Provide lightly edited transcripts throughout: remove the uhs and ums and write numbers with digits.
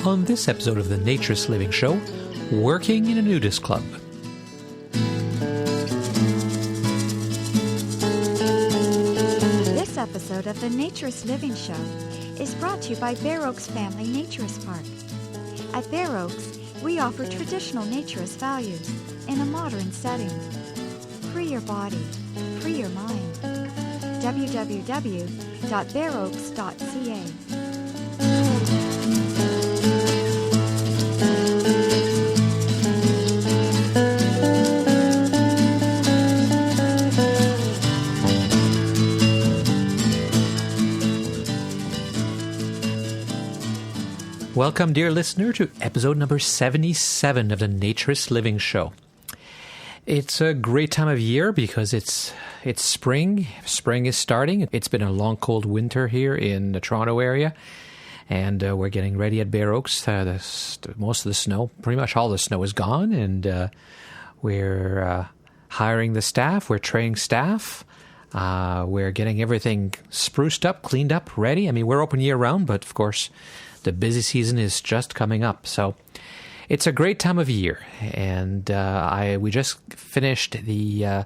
on this episode of the Naturist Living Show, Working in a Nudist Club. This episode of the Naturist Living Show is brought to you by Bare Oaks Family Naturist Park. At Bare Oaks, we offer traditional naturist values in a modern setting. Free your body, free your mind. www.bareoaks.ca. Welcome, dear listener, to episode number 77 of the Naturist Living Show. It's a great time of year because it's spring. Spring is starting. It's been a long, cold winter here in the Toronto area, and we're getting ready at Bare Oaks. Most of the snow, pretty much all the snow is gone, and we're hiring the staff. We're training staff. We're getting everything spruced up, cleaned up, ready. I mean, we're open year-round, but of course, the busy season is just coming up. So it's a great time of year, and we just finished the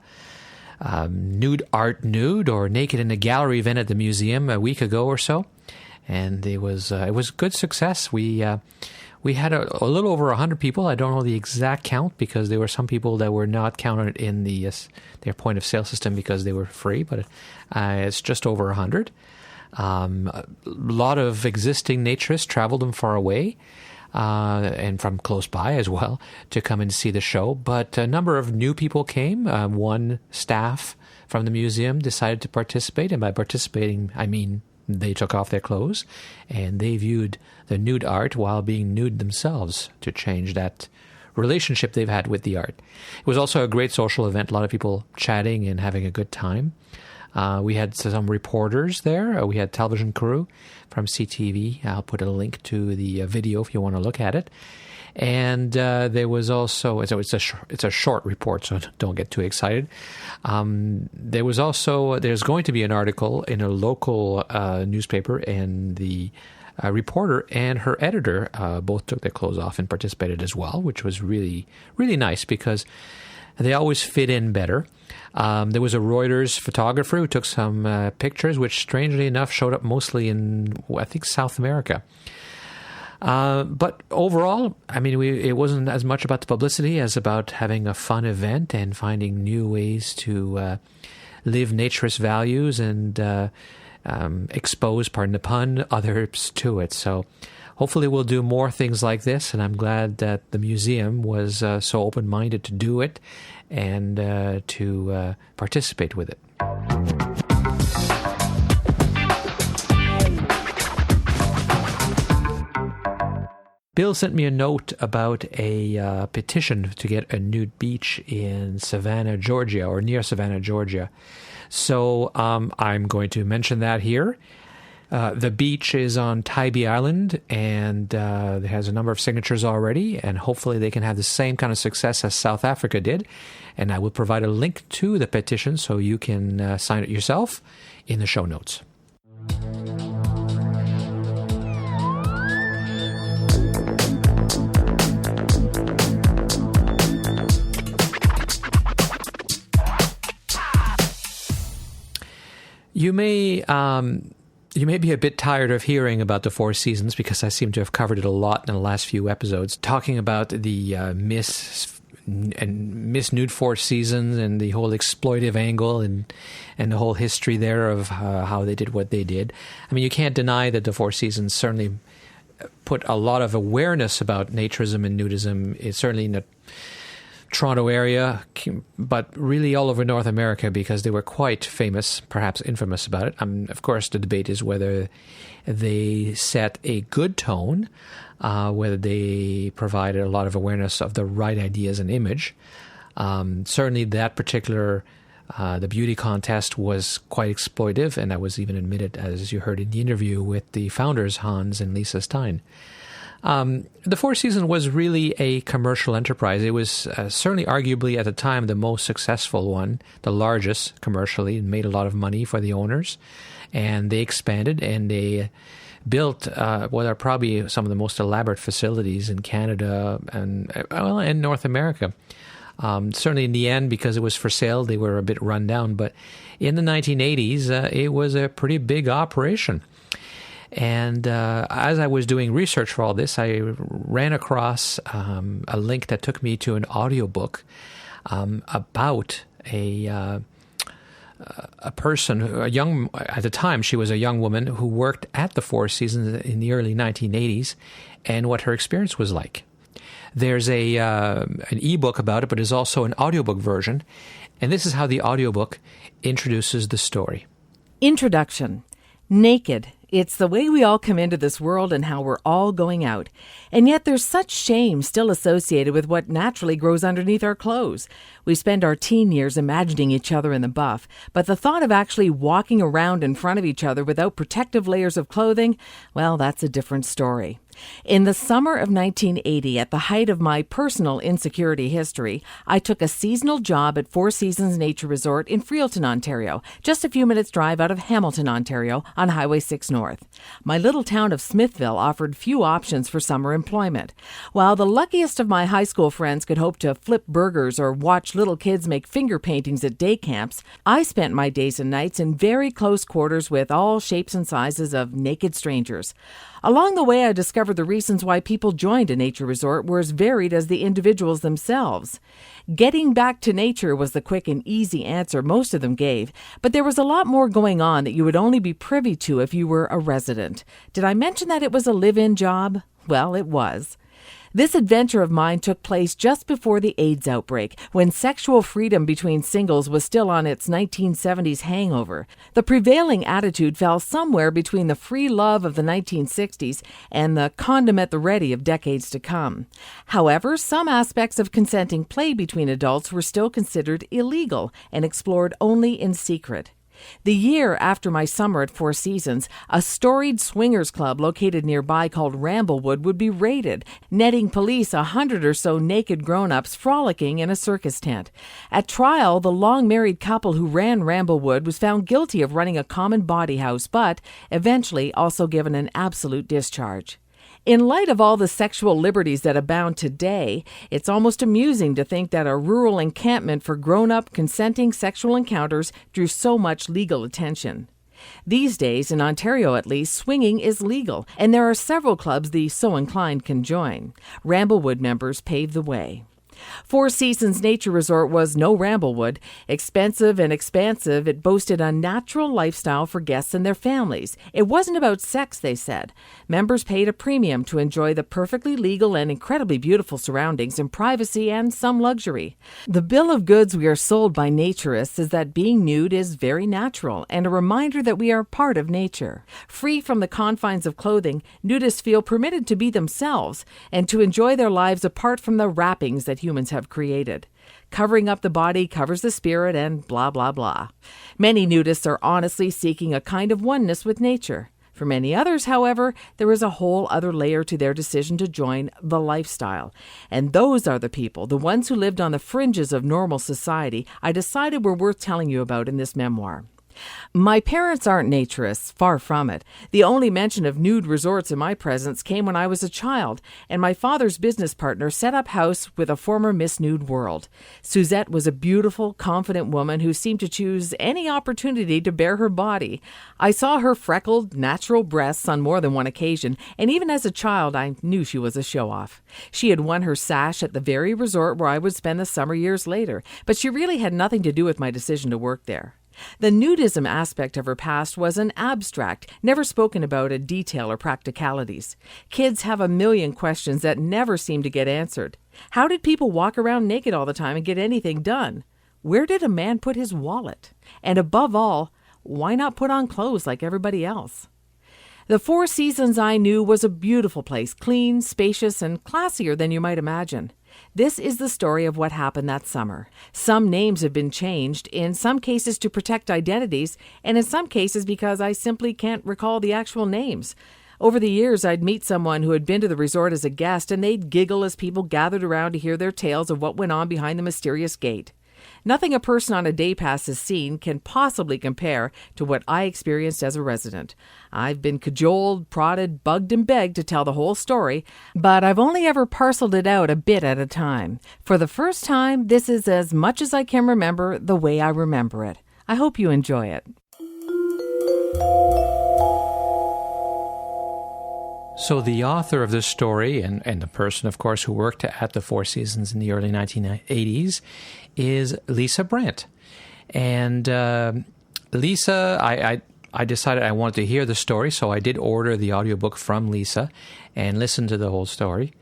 nude art nude or naked in the gallery event at the museum a week ago or so, and it was good success. We had a little over 100 people. I don't know the exact count because there were some people that were not counted in their point of sale system because they were free, but it's just over 100. A lot of existing naturists traveled from far away and from close by as well to come and see the show. But a number of new people came. One staff from the museum decided to participate, and by participating, I mean they took off their clothes and they viewed the nude art while being nude themselves to change that relationship they've had with the art. It was also a great social event, a lot of people chatting and having a good time. We had some reporters there. We had television crew from CTV. I'll put a link to the video if you want to look at it. And there was also, it's a short report, so don't get too excited. There's going to be an article in a local newspaper, and the reporter and her editor both took their clothes off and participated as well, which was really, really nice because they always fit in better. There was a Reuters photographer who took some pictures, which strangely enough showed up mostly in, I think, South America. But overall, I mean, it wasn't as much about the publicity as about having a fun event and finding new ways to live naturist values and expose, pardon the pun, others to it. So hopefully we'll do more things like this, and I'm glad that the museum was so open-minded to do it and to participate with it. Bill sent me a note about a petition to get a nude beach in Savannah, Georgia, or near Savannah, Georgia. So I'm going to mention that here. The beach is on Tybee Island, and it has a number of signatures already, and hopefully they can have the same kind of success as South Africa did. And I will provide a link to the petition so you can sign it yourself in the show notes. You may be a bit tired of hearing about the Four Seasons because I seem to have covered it a lot in the last few episodes, talking about the Miss Nude Four Seasons and the whole exploitive angle and the whole history there of how they did what they did. I mean, you can't deny that the Four Seasons certainly put a lot of awareness about naturism and nudism. It's certainly in the Toronto area, but really all over North America because they were quite famous, perhaps infamous about it. Of course, the debate is whether they set a good tone, whether they provided a lot of awareness of the right ideas and image. Certainly that particular, the beauty contest was quite exploitive, and that was even admitted, as you heard in the interview with the founders, Hans and Lisa Stein. The Four Seasons was really a commercial enterprise. It was certainly arguably at the time the most successful one, the largest commercially, and made a lot of money for the owners. And they expanded, and they built what are probably some of the most elaborate facilities in Canada and North America. Certainly in the end, because it was for sale, they were a bit run down. But in the 1980s, it was a pretty big operation. And as I was doing research for all this, I ran across a link that took me to an audiobook about a person, at the time she was a young woman who worked at the Four Seasons in the early 1980s, and what her experience was like. There's an ebook about it, but there's also an audiobook version, and this is how the audiobook introduces the story. Introduction. Naked. It's the way we all come into this world and how we're all going out. And yet there's such shame still associated with what naturally grows underneath our clothes. We spend our teen years imagining each other in the buff, but the thought of actually walking around in front of each other without protective layers of clothing, well, that's a different story. In the summer of 1980, at the height of my personal insecurity history, I took a seasonal job at Four Seasons Nature Resort in Freelton, Ontario, just a few minutes' drive out of Hamilton, Ontario, on Highway 6 North. My little town of Smithville offered few options for summer employment. While the luckiest of my high school friends could hope to flip burgers or watch little kids make finger paintings at day camps, I spent my days and nights in very close quarters with all shapes and sizes of naked strangers. Along the way, I discovered the reasons why people joined a nature resort were as varied as the individuals themselves. Getting back to nature was the quick and easy answer most of them gave, but there was a lot more going on that you would only be privy to if you were a resident. Did I mention that it was a live-in job? Well, it was. This adventure of mine took place just before the AIDS outbreak, when sexual freedom between singles was still on its 1970s hangover. The prevailing attitude fell somewhere between the free love of the 1960s and the condom at the ready of decades to come. However, some aspects of consenting play between adults were still considered illegal and explored only in secret. The year after my summer at Four Seasons, a storied swingers club located nearby called Ramblewood would be raided, netting police 100 or so naked grown-ups frolicking in a circus tent. At trial, the long-married couple who ran Ramblewood was found guilty of running a common bawdy house, but eventually also given an absolute discharge. In light of all the sexual liberties that abound today, it's almost amusing to think that a rural encampment for grown-up consenting sexual encounters drew so much legal attention. These days, in Ontario at least, swinging is legal, and there are several clubs the so inclined can join. Ramblewood members paved the way. Four Seasons Nature Resort was no Ramblewood. Expensive and expansive, it boasted a natural lifestyle for guests and their families. It wasn't about sex, they said. Members paid a premium to enjoy the perfectly legal and incredibly beautiful surroundings in privacy and some luxury. The bill of goods we are sold by naturists is that being nude is very natural and a reminder that we are part of nature. Free from the confines of clothing, nudists feel permitted to be themselves and to enjoy their lives apart from the wrappings that humans have created. Covering up the body covers the spirit and blah, blah, blah. Many nudists are honestly seeking a kind of oneness with nature. For many others, however, there is a whole other layer to their decision to join the lifestyle. And those are the people, the ones who lived on the fringes of normal society, I decided were worth telling you about in this memoir. My parents aren't naturists, far from it. The only mention of nude resorts in my presence came when I was a child, and my father's business partner set up house with a former Miss Nude World. Suzette was a beautiful, confident woman who seemed to choose any opportunity to bare her body. I saw her freckled, natural breasts on more than one occasion, and even as a child I knew she was a show-off. She had won her sash at the very resort where I would spend the summer years later, but she really had nothing to do with my decision to work there. The nudism aspect of her past was an abstract, never spoken about in detail or practicalities. Kids have a million questions that never seem to get answered. How did people walk around naked all the time and get anything done? Where did a man put his wallet? And above all, why not put on clothes like everybody else? The Four Seasons I knew was a beautiful place, clean, spacious, and classier than you might imagine. This is the story of what happened that summer. Some names have been changed, in some cases to protect identities, and in some cases because I simply can't recall the actual names. Over the years, I'd meet someone who had been to the resort as a guest, and they'd giggle as people gathered around to hear their tales of what went on behind the mysterious gate. Nothing a person on a day pass has seen can possibly compare to what I experienced as a resident. I've been cajoled, prodded, bugged, and begged to tell the whole story, but I've only ever parceled it out a bit at a time. For the first time, this is as much as I can remember the way I remember it. I hope you enjoy it. So the author of this story, and the person, of course, who worked at the Four Seasons in the early 1980s, is Lisa Brandt. And Lisa, I decided I wanted to hear the story, so I did order the audiobook from Lisa and listen to the whole story.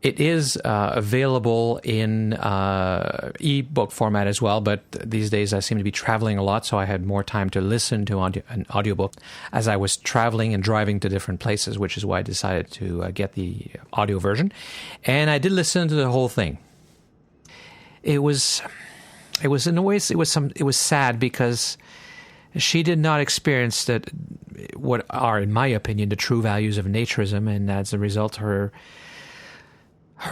It is available in ebook format as well, but these days I seem to be traveling a lot, so I had more time to listen to an audiobook as I was traveling and driving to different places, which is why I decided to get the audio version. And I did listen to the whole thing. It was in a way, it was sad because she did not experience what are, in my opinion, the true values of naturism, and as a result, her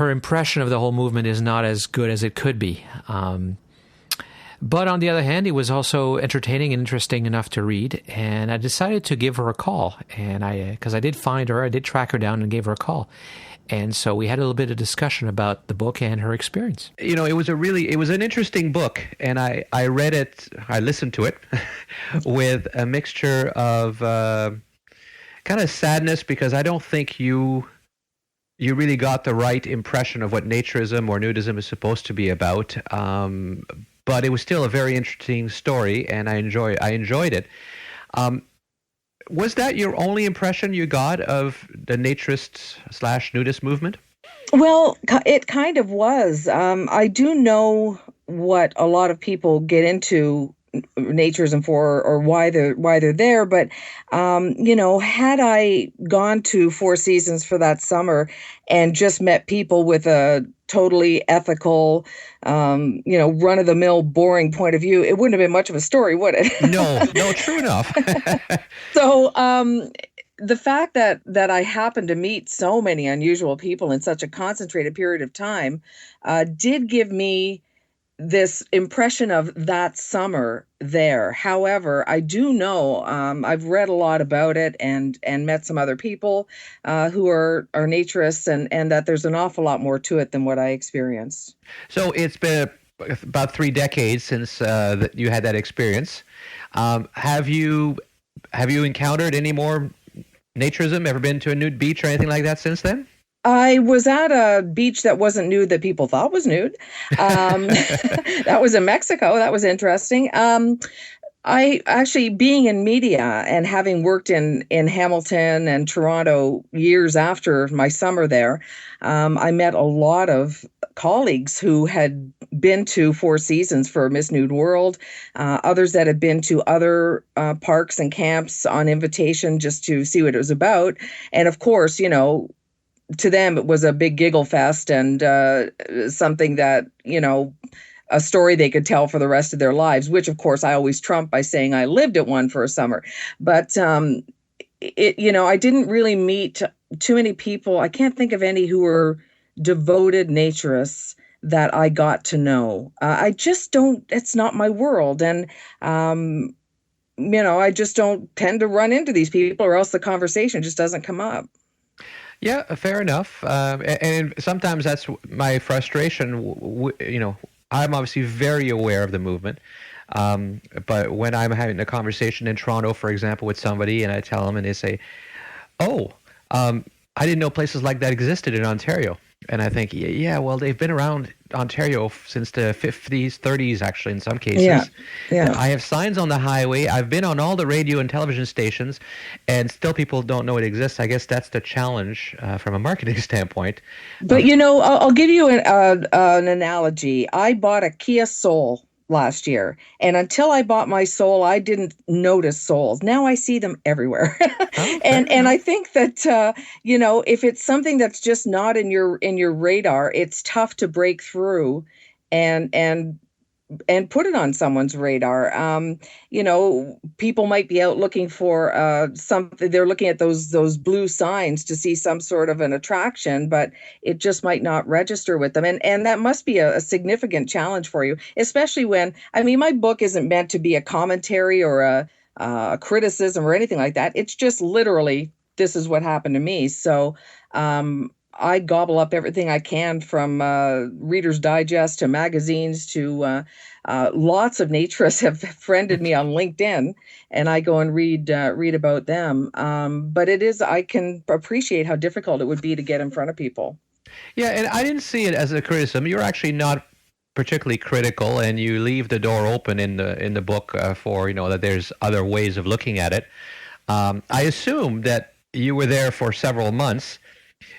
impression of the whole movement is not as good as it could be. But on the other hand, it was also entertaining and interesting enough to read, and I decided to give her a call. And because I did find her, I did track her down and gave her a call. And so we had a little bit of discussion about the book and her experience. You know, it was an interesting book, and I read it, I listened to it with a mixture of kind of sadness, because I don't think you really got the right impression of what naturism or nudism is supposed to be about. But it was still a very interesting story, and I enjoyed it. Was that your only impression you got of the naturist/nudist movement? Well, it kind of was. I do know what a lot of people get into naturism for, or why they're there, but had I gone to Four Seasons for that summer and just met people with a totally ethical, run-of-the-mill, boring point of view, it wouldn't have been much of a story, would it? No, true enough. So the fact that I happened to meet so many unusual people in such a concentrated period of time did give me this impression of that summer there. However, I do know, I've read a lot about it and met some other people who are naturists, and that there's an awful lot more to it than what I experienced. So it's been about 3 decades since that you had that experience. Have you encountered any more naturism? Ever been to a nude beach or anything like that since then? I was at a beach that wasn't nude that people thought was nude. That was in Mexico. That was interesting. I actually, being in media and having worked in Hamilton and Toronto years after my summer there, I met a lot of colleagues who had been to Four Seasons for Miss Nude World, others that had been to other parks and camps on invitation just to see what it was about. And of course, to them, it was a big giggle fest and something that, a story they could tell for the rest of their lives, which, of course, I always trump by saying I lived at one for a summer. But, I didn't really meet too many people. I can't think of any who were devoted naturists that I got to know. I just don't, it's not my world. And, I just don't tend to run into these people, or else the conversation just doesn't come up. Yeah, fair enough. And sometimes that's my frustration. I'm obviously very aware of the movement. But when I'm having a conversation in Toronto, for example, with somebody, and I tell them, and they say, I didn't know places like that existed in Ontario. And I think, yeah, well, they've been around Ontario since the 50s, 30s, actually, in some cases. Yeah. I have signs on the highway. I've been on all the radio and television stations, and still people don't know it exists. I guess that's the challenge from a marketing standpoint. But, I'll give you an analogy. I bought a Kia Soul last year, and until I bought my Soul, I didn't notice Souls. Now I see them everywhere. And I think that if it's something that's just not in your radar, it's tough to break through and put it on someone's radar. People might be out looking for something. They're looking at those blue signs to see some sort of an attraction, but it just might not register with them. And that must be a significant challenge for you, especially when, I mean, my book isn't meant to be a commentary or a criticism or anything like that. It's just literally, this is what happened to me. So I gobble up everything I can, from Reader's Digest to magazines to lots of naturists have friended me on LinkedIn, and I go and read about them. But I can appreciate how difficult it would be to get in front of people. Yeah, and I didn't see it as a criticism. You're actually not particularly critical, and you leave the door open in the book for that there's other ways of looking at it. I assume that you were there for several months.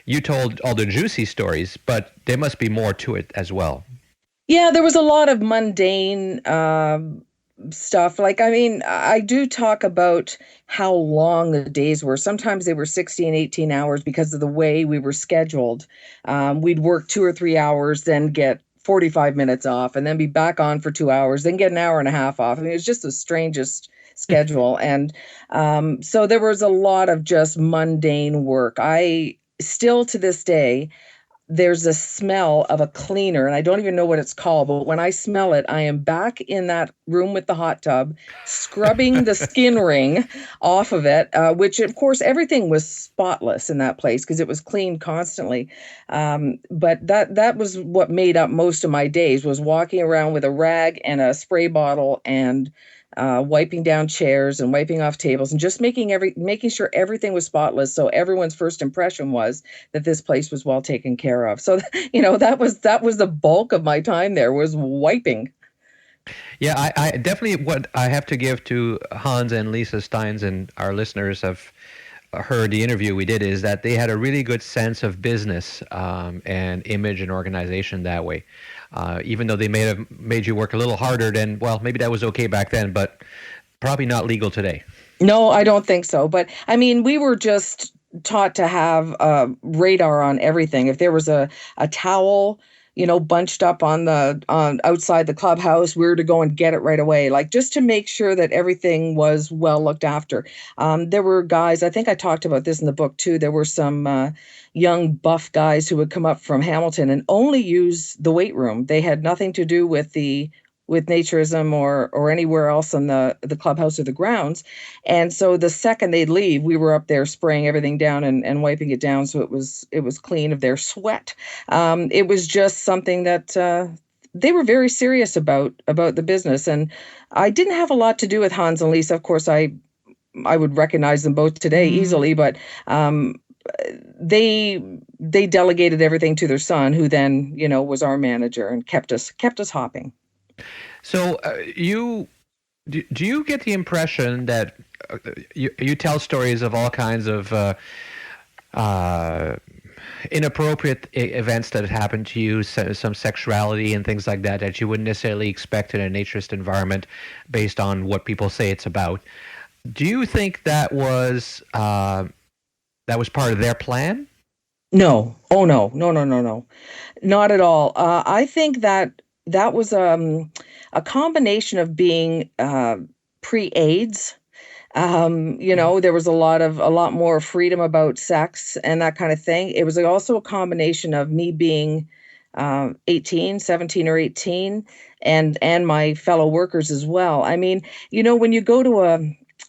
You told all the juicy stories, but there must be more to it as well. Yeah, there was a lot of mundane stuff. Like, I mean, I do talk about how long the days were. Sometimes they were 16, 18 hours because of the way we were scheduled. We'd work 2 or 3 hours, then get 45 minutes off, and then be back on for 2 hours, then get an hour and a half off. I mean, it was just the strangest schedule. And so there was a lot of just mundane work. I still, to this day, there's a smell of a cleaner, and I don't even know what it's called, but when I smell it, I am back in that room with the hot tub, scrubbing the skin ring off of it, which, of course, everything was spotless in that place because it was cleaned constantly. But that was what made up most of my days, was walking around with a rag and a spray bottle and wiping down chairs and wiping off tables and just making sure everything was spotless. So everyone's first impression was that this place was well taken care of. So, that was the bulk of my time there, was wiping. Yeah, I definitely, what I have to give to Hans and Lisa Steins, and our listeners have heard the interview we did, is that they had a really good sense of business and image and organization that way. Even though they may have made you work a little harder than, well, maybe that was okay back then, but probably not legal today. No, I don't think so. But I mean, we were just taught to have radar on everything. If there was a towel, bunched up on outside the clubhouse, we were to go and get it right away, like just to make sure that everything was well looked after. There were guys, I think I talked about this in the book too. There were some young buff guys who would come up from Hamilton and only use the weight room. They had nothing to do with naturism or anywhere else in the clubhouse or the grounds. And so the second they'd leave, we were up there spraying everything down and wiping it down so it was clean of their sweat. It was just something that they were very serious about the business. And I didn't have a lot to do with Hans and Lisa. Of course, I would recognize them both today easily, but they delegated everything to their son, who then was our manager and kept us hopping. So do you get the impression that you tell stories of all kinds of inappropriate events that happened to you, some sexuality and things like that you wouldn't necessarily expect in a naturist environment based on what people say it's about? Do you think that was part of their plan? No. Oh, no. Not at all. I think that was a combination of being pre-AIDS. There was a lot more freedom about sex and that kind of thing. It was also a combination of me being 17 or 18 and my fellow workers as well. I mean, when you go to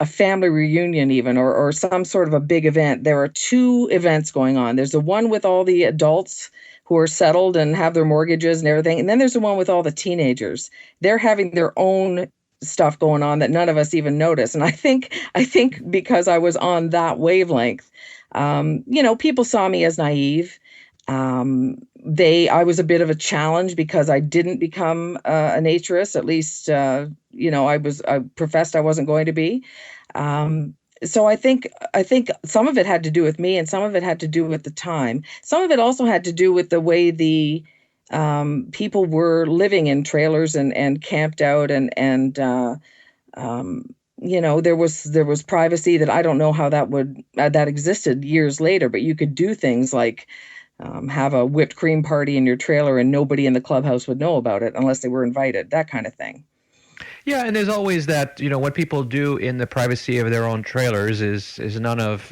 a family reunion even or some sort of a big event, there are two events going on. There's the one with all the adults who are settled and have their mortgages and everything. And then there's the one with all the teenagers. They're having their own stuff going on that none of us even notice. And I think because I was on that wavelength, people saw me as naive. I was a bit of a challenge because I didn't become a naturist. At least, I professed I wasn't going to be. So I think some of it had to do with me and some of it had to do with the time. Some of it also had to do with the way the people were living in trailers and camped out and there was privacy that I don't know how that existed years later, but you could do things like have a whipped cream party in your trailer and nobody in the clubhouse would know about it unless they were invited, that kind of thing. Yeah, and there's always that, what people do in the privacy of their own trailers is none of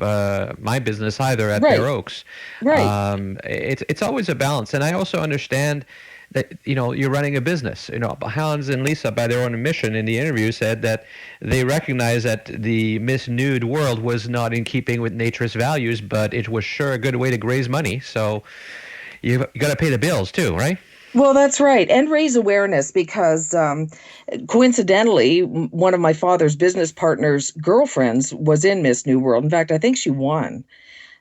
my business either at Fair Oaks. Right. It's always a balance. And I also understand that, you're running a business. Hans and Lisa, by their own admission in the interview, said that they recognize that the Miss Nude world was not in keeping with Naturist values, but it was sure a good way to raise money. So you got to pay the bills too, right? Well, that's right. And raise awareness because coincidentally, one of my father's business partner's girlfriends was in Miss New World. In fact, I think she won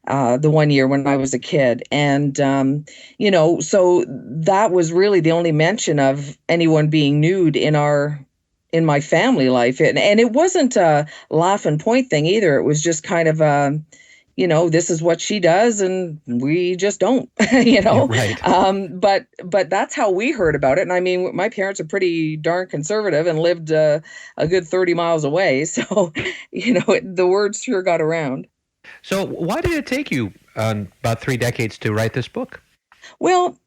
the one year when I was a kid. And, so that was really the only mention of anyone being nude in my family life. And it wasn't a laugh and point thing either. It was just kind of this is what she does and we just don't, Right. But that's how we heard about it. And I mean, my parents are pretty darn conservative and lived a good 30 miles away. So, the words sure got around. So why did it take you about 3 decades to write this book? Well,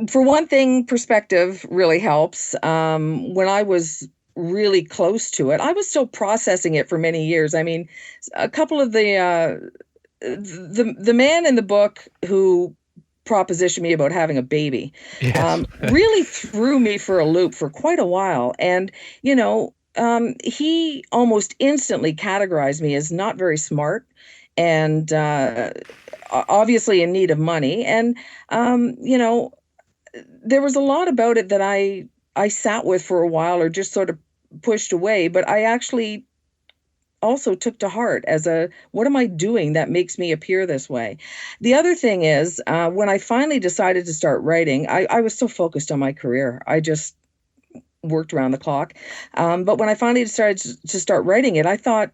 for one thing, perspective really helps. When I was really close to it, I was still processing it for many years. I mean, a couple of the man in the book who propositioned me about having a baby really threw me for a loop for quite a while. And, he almost instantly categorized me as not very smart and obviously in need of money. And, there was a lot about it that I sat with for a while or just sort of pushed away, but I actually also took to heart as what am I doing that makes me appear this way? The other thing is, when I finally decided to start writing, I was so focused on my career. I just worked around the clock. But when I finally decided to start writing it, I thought,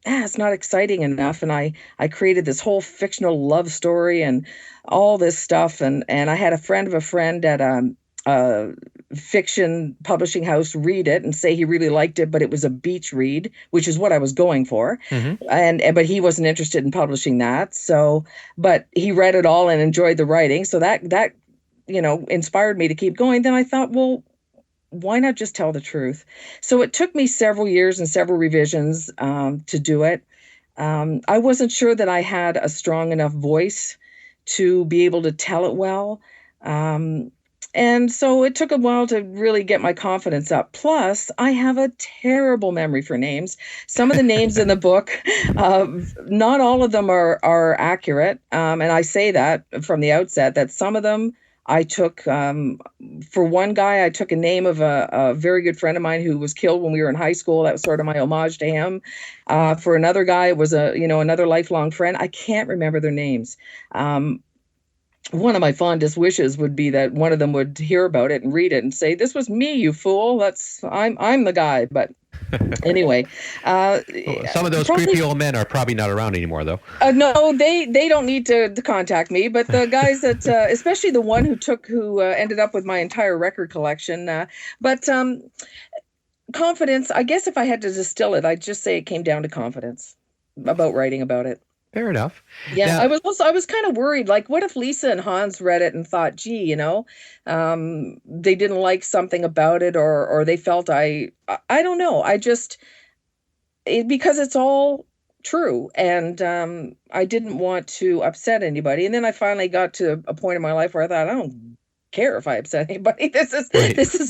it's not exciting enough. And I created this whole fictional love story and all this stuff. And I had a friend of a friend at a fiction publishing house read it and say he really liked it, but it was a beach read, which is what I was going for. Mm-hmm. But he wasn't interested in publishing that. So, but he read it all and enjoyed the writing. So that inspired me to keep going. Then I thought, well, why not just tell the truth? So it took me several years and several revisions to do it. I wasn't sure that I had a strong enough voice to be able to tell it well. And so it took a while to really get my confidence up. Plus, I have a terrible memory for names. Some of the names in the book, not all of them are accurate. And I say that from the outset, that some of them I took, for one guy, I took a name of a very good friend of mine who was killed when we were in high school. That was sort of my homage to him. For another guy, it was another lifelong friend. I can't remember their names. One of my fondest wishes would be that one of them would hear about it and read it and say, "This was me, you fool. I'm the guy." But anyway, some of those creepy old men are probably not around anymore, though. No, they don't need to contact me. But the guys that, especially the one who ended up with my entire record collection. But confidence. I guess if I had to distill it, I'd just say it came down to confidence about writing about it. Fair enough. Yeah, now, I was kind of worried. Like, what if Lisa and Hans read it and thought, gee, they didn't like something about it, or they felt I don't know. Because it's all true, and I didn't want to upset anybody. And then I finally got to a point in my life where I thought, I don't care if I upset anybody. This is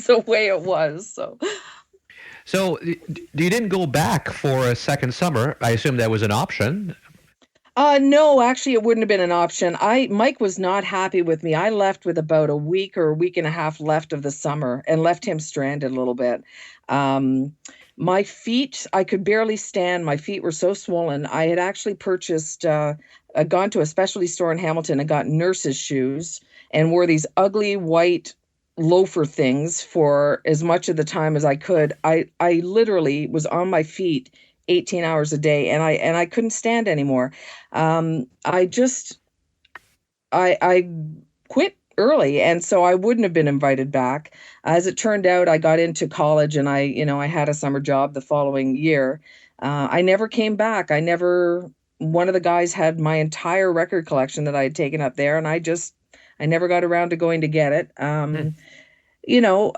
the way it was. So you didn't go back for a second summer. I assume that was an option. No, actually, it wouldn't have been an option. Mike was not happy with me. I left with about a week or a week and a half left of the summer and left him stranded a little bit. My feet, I could barely stand. My feet were so swollen. I had actually gone to a specialty store in Hamilton and got nurse's shoes and wore these ugly white loafer things for as much of the time as I could. I literally was on my feet 18 hours a day, and I couldn't stand anymore. I quit early, and so I wouldn't have been invited back. As it turned out, I got into college, and I had a summer job the following year. I never came back. I never one of the guys had my entire record collection that I had taken up there, and I never got around to going to get it. You know,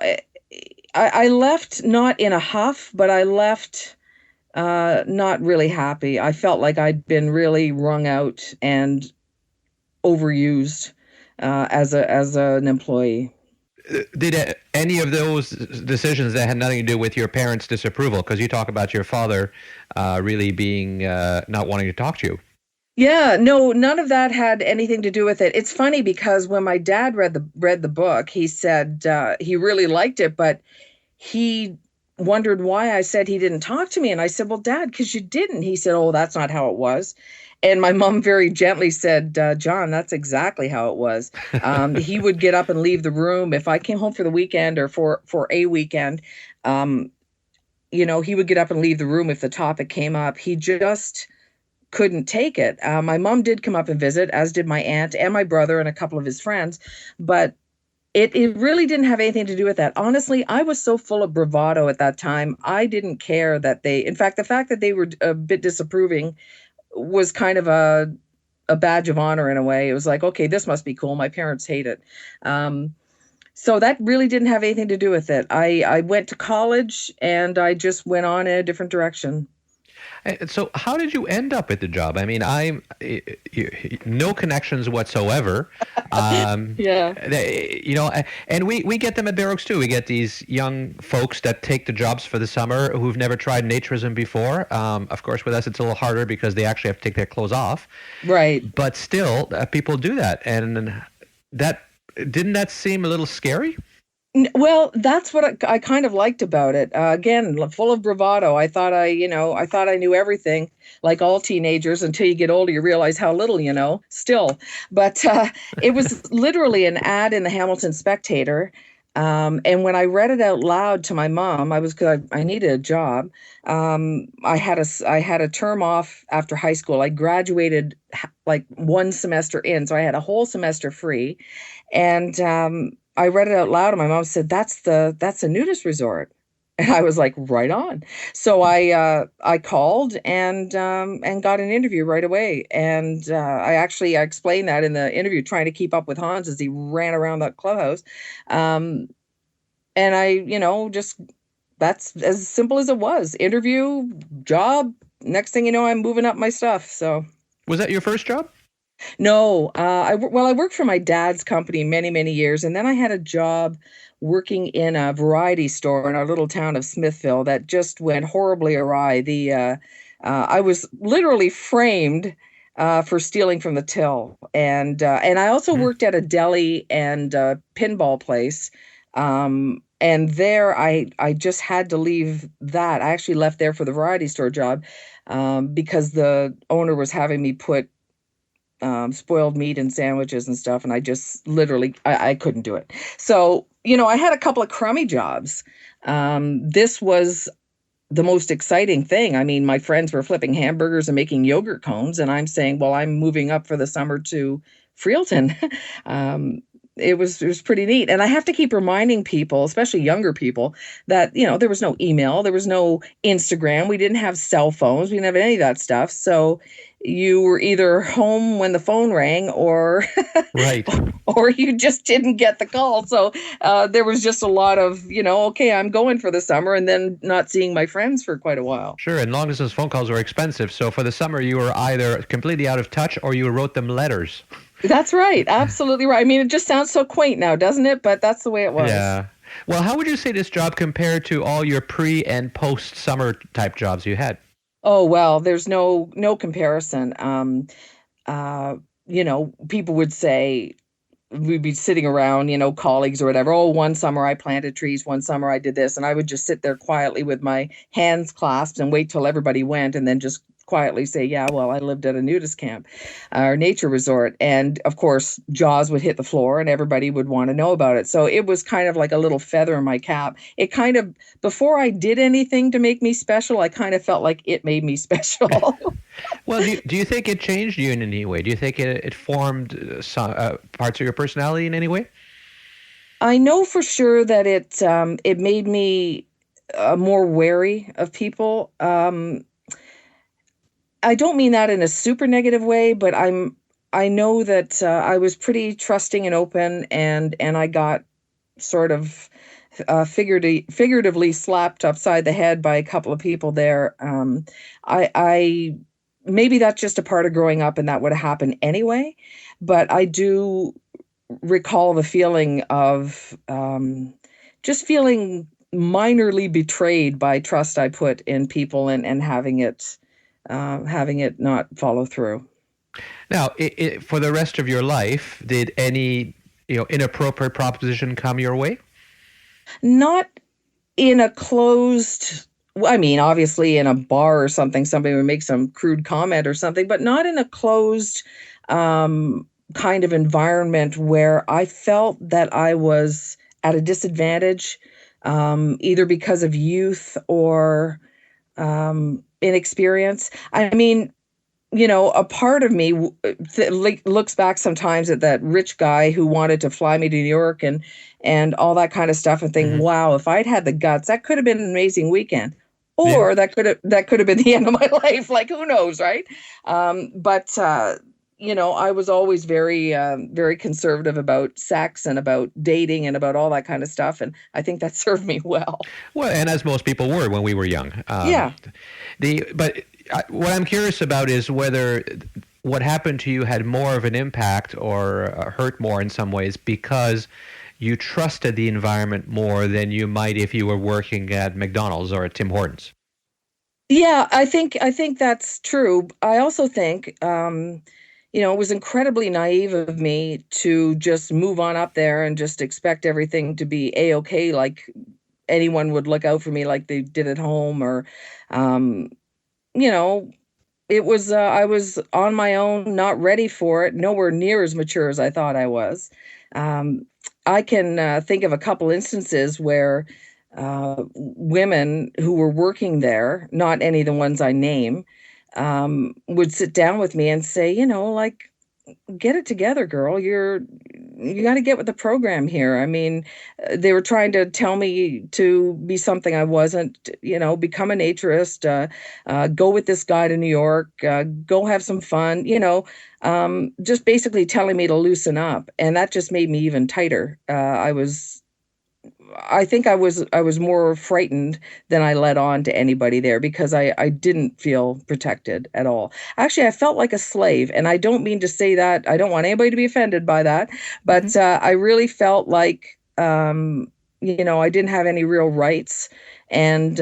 I left not in a huff, but I left not really happy. I felt like I'd been really wrung out and overused as an employee. Did any of those decisions that had nothing to do with your parents' disapproval? Because you talk about your father really being not wanting to talk to you. Yeah, no, none of that had anything to do with it. It's funny because when my dad read the book, he said he really liked it, but he wondered why I said he didn't talk to me. And I said, well, Dad, because you didn't. He said, oh, that's not how it was. And my mom very gently said, John, that's exactly how it was. He would get up and leave the room. If I came home for the weekend or for a weekend, you know, he would get up and leave the room if the topic came up. He just couldn't take it. My mom did come up and visit, as did my aunt and my brother and a couple of his friends. But it really didn't have anything to do with that. Honestly, I was so full of bravado at that time. I didn't care that in fact, the fact that they were a bit disapproving was kind of a badge of honor in a way. It was like, okay, this must be cool. My parents hate it. So that really didn't have anything to do with it. I went to college and I just went on in a different direction. So how did you end up at the job? I mean, no connections whatsoever. Yeah. You know, and we get them at Barracks too. We get these young folks that take the jobs for the summer who've never tried naturism before. Of course, with us, it's a little harder because they actually have to take their clothes off. Right. But still, people do that. And didn't that seem a little scary? Well, that's what I kind of liked about it. Again, full of bravado. I thought I knew everything, like all teenagers, until you get older, you realize how little you know still. But it was literally an ad in the Hamilton Spectator. And when I read it out loud to my mom, because I needed a job. I had a term off after high school. I graduated like one semester in, so I had a whole semester free. And I read it out loud, and my mom said, "That's a nudist resort," and I was like, "Right on." So I called and got an interview right away, and I explained that in the interview, trying to keep up with Hans as he ran around that clubhouse, and that's as simple as it was. Interview, job. Next thing you know, I'm moving up my stuff. So was that your first job? No, I worked for my dad's company many, many years, and then I had a job working in a variety store in our little town of Smithville that just went horribly awry. I was literally framed for stealing from the till, and I also worked at a deli and pinball place. And there, I just had to leave that. I actually left there for the variety store job because the owner was having me put spoiled meat in sandwiches and stuff, and I just literally I couldn't do it. So I had a couple of crummy jobs. This was the most exciting thing. I mean, my friends were flipping hamburgers and making yogurt cones, and I'm saying, well, I'm moving up for the summer to Freelton. It was pretty neat. And I have to keep reminding people, especially younger people, that, there was no email, there was no Instagram, we didn't have cell phones, we didn't have any of that stuff. So you were either home when the phone rang or right. or you just didn't get the call. So there was just a lot of, okay, I'm going for the summer, and then not seeing my friends for quite a while. Sure. And long distance phone calls were expensive. So for the summer, you were either completely out of touch or you wrote them letters. That's right. Absolutely right. I mean, it just sounds so quaint now, doesn't it? But that's the way it was. Yeah. Well, how would you say this job compared to all your pre and post summer type jobs you had? Oh, well, there's no comparison. People would say, we'd be sitting around, colleagues or whatever. Oh, one summer I planted trees. One summer I did this. And I would just sit there quietly with my hands clasped and wait till everybody went, and then just quietly say, yeah, well, I lived at a nudist camp or nature resort. And of course, jaws would hit the floor and everybody would want to know about it. So it was kind of like a little feather in my cap. It kind of, before I did anything to make me special, I kind of felt like it made me special. Well, do you think it changed you in any way? Do you think it formed some parts of your personality in any way? I know for sure that it made me more wary of people. I don't mean that in a super negative way, but I know that I was pretty trusting and open, and I got sort of figuratively slapped upside the head by a couple of people there. I maybe that's just a part of growing up, and that would have happened anyway. But I do recall the feeling of just feeling minorly betrayed by trust I put in people, and having it not follow through. Now, for the rest of your life, did any inappropriate proposition come your way? Not in a closed, I mean, obviously in a bar or something, somebody would make some crude comment or something, but not in a closed kind of environment where I felt that I was at a disadvantage, either because of youth or inexperience. I mean, a part of me looks back sometimes at that rich guy who wanted to fly me to New York and all that kind of stuff, and think, wow, if I'd had the guts, that could have been an amazing weekend. Or that could have been the end of my life. Like, who knows, right? But I was always very, very conservative about sex and about dating and about all that kind of stuff, and I think that served me well. Well, and as most people were when we were young. Yeah. But what I'm curious about is whether what happened to you had more of an impact or hurt more in some ways because you trusted the environment more than you might if you were working at McDonald's or at Tim Hortons. Yeah, I think that's true. I also think, it was incredibly naive of me to just move on up there and just expect everything to be A-okay, like anyone would look out for me like they did at home, or, it was, I was on my own, not ready for it, nowhere near as mature as I thought I was. I can think of a couple instances where women who were working there, not any of the ones I name, would sit down with me and say, like, get it together, girl. You got to get with the program here. I mean, they were trying to tell me to be something I wasn't, become a naturist, go with this guy to New York, go have some fun, just basically telling me to loosen up. And that just made me even tighter. I think I was more frightened than I let on to anybody there, because I didn't feel protected at all. Actually, I felt like a slave, and I don't mean to say that. I don't want anybody to be offended by that, but I really felt like, I didn't have any real rights. And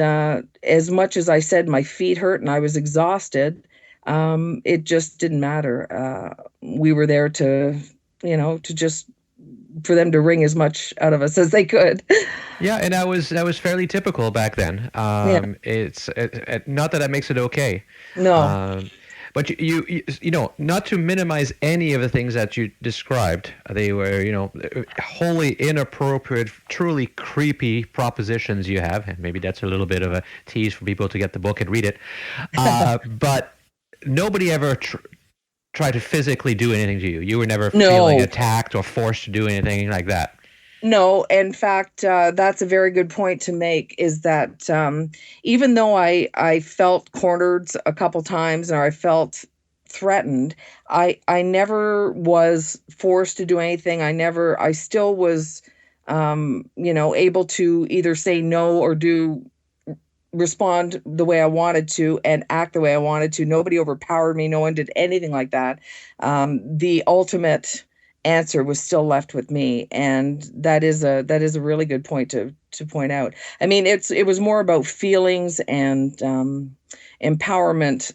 as much as I said my feet hurt and I was exhausted, it just didn't matter. We were there to just for them to wring as much out of us as they could. Yeah, and that was fairly typical back then. It's not that makes it okay. No. But you not to minimize any of the things that you described. They were wholly inappropriate, truly creepy propositions you have, and maybe that's a little bit of a tease for people to get the book and read it. But nobody ever try to physically do anything to you. You were never feeling attacked or forced to do anything like that. No, in fact, that's a very good point to make, is that even though I felt cornered a couple times, or I felt threatened, I never was forced to do anything. I still was, able to either say no or respond the way I wanted to and act the way I wanted to. Nobody overpowered me. No one did anything like that. The ultimate answer was still left with me, and that is a really good point to point out. I mean, it was more about feelings and empowerment,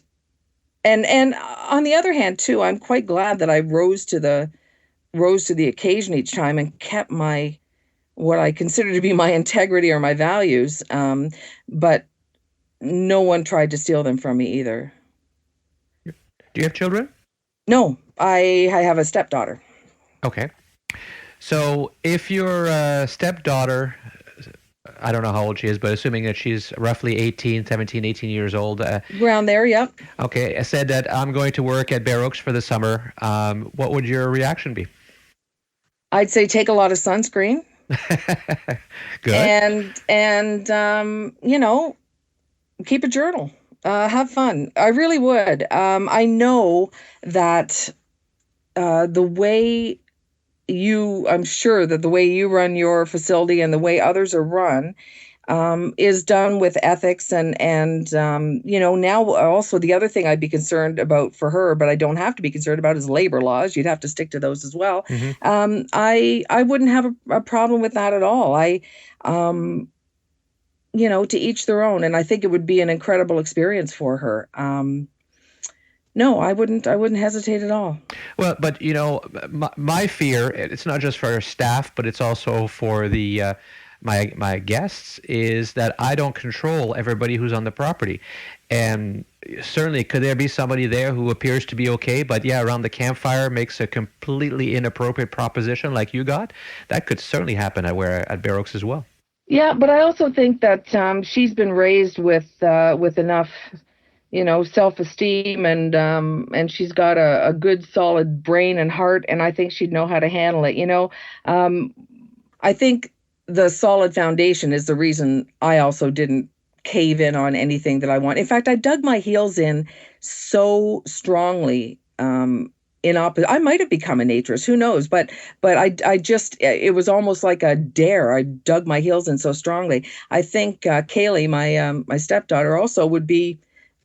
and on the other hand too, I'm quite glad that I rose to the occasion each time and kept what I consider to be my integrity or my values, but no one tried to steal them from me either. Do you have children? No, I have a stepdaughter. Okay. So if your stepdaughter, I don't know how old she is, but assuming that she's roughly 17, 18 years old. Around there, yep. Okay, I said that I'm going to work at Bear Oaks for the summer. What would your reaction be? I'd say take a lot of sunscreen. Good. And keep a journal. Have fun. I really would. I know that I'm sure that the way you run your facility and the way others are run is done with ethics and now also the other thing I'd be concerned about for her, but I don't have to be concerned about, is labor laws. You'd have to stick to those as well. I wouldn't have a problem with that at all. To each their own, and I think it would be an incredible experience for her. No, I wouldn't hesitate at all. Well, but my fear, it's not just for our staff, but it's also for the my guests, is that I don't control everybody who's on the property. And certainly, could there be somebody there who appears to be okay, but around the campfire makes a completely inappropriate proposition like you got? That could certainly happen at Bear Oaks as well. Yeah, but I also think that she's been raised with enough, self-esteem, and she's got a good solid brain and heart, and I think she'd know how to handle it. I think the solid foundation is the reason I also didn't cave in on anything that I want. In fact, I dug my heels in so strongly. I might have become a naturist, who knows? But I just, it was almost like a dare. I dug my heels in so strongly. I think Kaylee, my stepdaughter, also would be,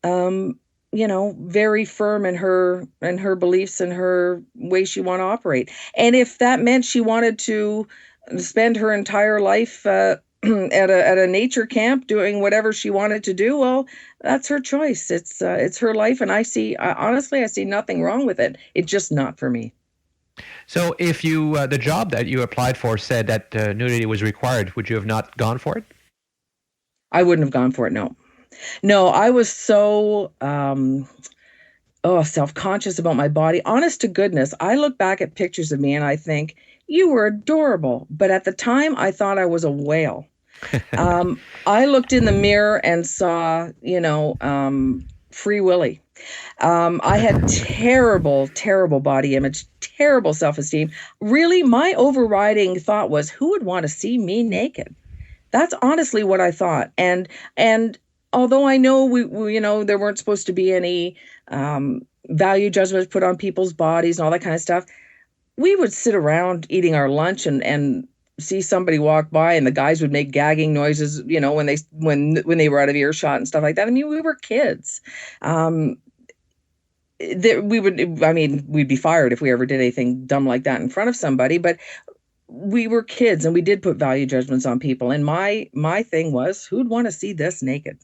very firm in her beliefs and her way she want to operate. And if that meant she wanted to spend her entire life at a nature camp doing whatever she wanted to do, well, that's her choice. It's her life, and honestly I see nothing wrong with it. It's just not for me. So if the job that you applied for said that nudity was required, would you have not gone for it? I wouldn't have gone for it. No, I was so self-conscious about my body. Honest to goodness, I look back at pictures of me and I think, you were adorable. But at the time, I thought I was a whale. I looked in the mirror and saw, Free Willy. I had terrible, terrible body image, terrible self-esteem. Really, my overriding thought was, who would want to see me naked? That's honestly what I thought. And although I know we there weren't supposed to be any value judgments put on people's bodies and all that kind of stuff, we would sit around eating our lunch and see somebody walk by, and the guys would make gagging noises, when they were out of earshot and stuff like that. I mean, we were kids. We'd be fired if we ever did anything dumb like that in front of somebody, but we were kids and we did put value judgments on people. And my thing was, who'd want to see this naked?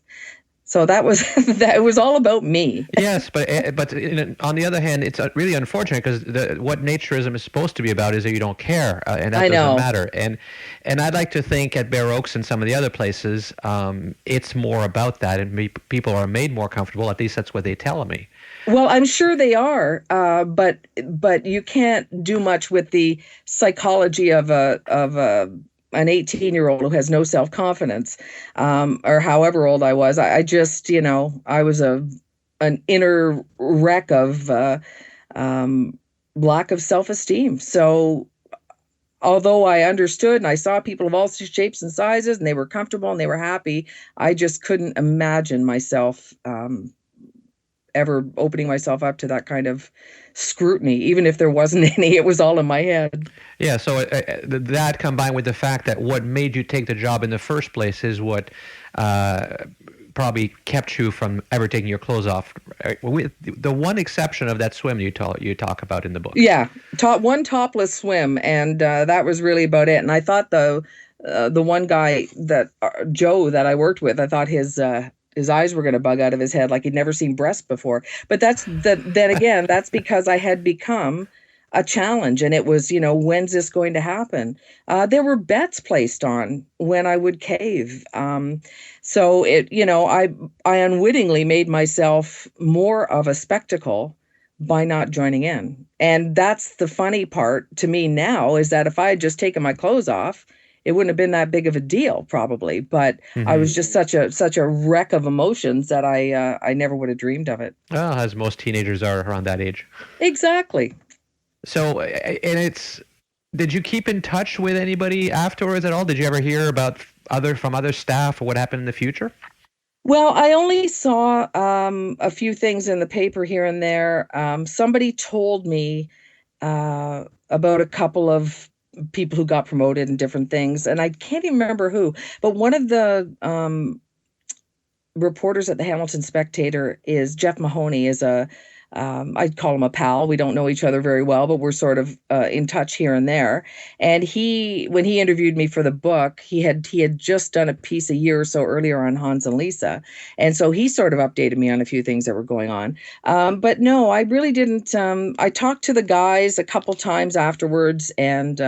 So that was it was all about me. Yes, but on the other hand, it's really unfortunate because what naturism is supposed to be about is that you don't care, and that doesn't matter. And I'd like to think at Bear Oaks and some of the other places, it's more about that, and people are made more comfortable. At least that's what they tell me. Well, I'm sure they are, but you can't do much with the psychology of an 18-year-old who has no self-confidence, or however old I was. I just, I was an inner wreck of lack of self-esteem. So although I understood and I saw people of all shapes and sizes and they were comfortable and they were happy, I just couldn't imagine myself ever opening myself up to that kind of scrutiny, even if there wasn't any. It was all in my head. Yeah, so that combined with the fact that what made you take the job in the first place is what probably kept you from ever taking your clothes off. With the one exception of that swim you talk about in the book. Yeah, one topless swim, and that was really about it. And I thought the one guy Joe that I worked with, I thought his eyes were going to bug out of his head like he'd never seen breasts before. But then again, that's because I had become a challenge, and it was, when's this going to happen? There were bets placed on when I would cave. So I unwittingly made myself more of a spectacle by not joining in. And that's the funny part to me now, is that if I had just taken my clothes off, it wouldn't have been that big of a deal, probably. But I was just such a wreck of emotions that I never would have dreamed of it. Well, as most teenagers are around that age. Exactly. So, did you keep in touch with anybody afterwards at all? Did you ever hear about from other staff or what happened in the future? Well, I only saw a few things in the paper here and there. Somebody told me about a couple of people who got promoted and different things, and I can't even remember who. But one of the reporters at the Hamilton Spectator is Jeff Mahoney. Is a I'd call him a pal. We don't know each other very well, but we're sort of in touch here and there. And when he interviewed me for the book, he had just done a piece a year or so earlier on Hans and Lisa, and so he sort of updated me on a few things that were going on. But no, I really didn't. I talked to the guys a couple times afterwards, and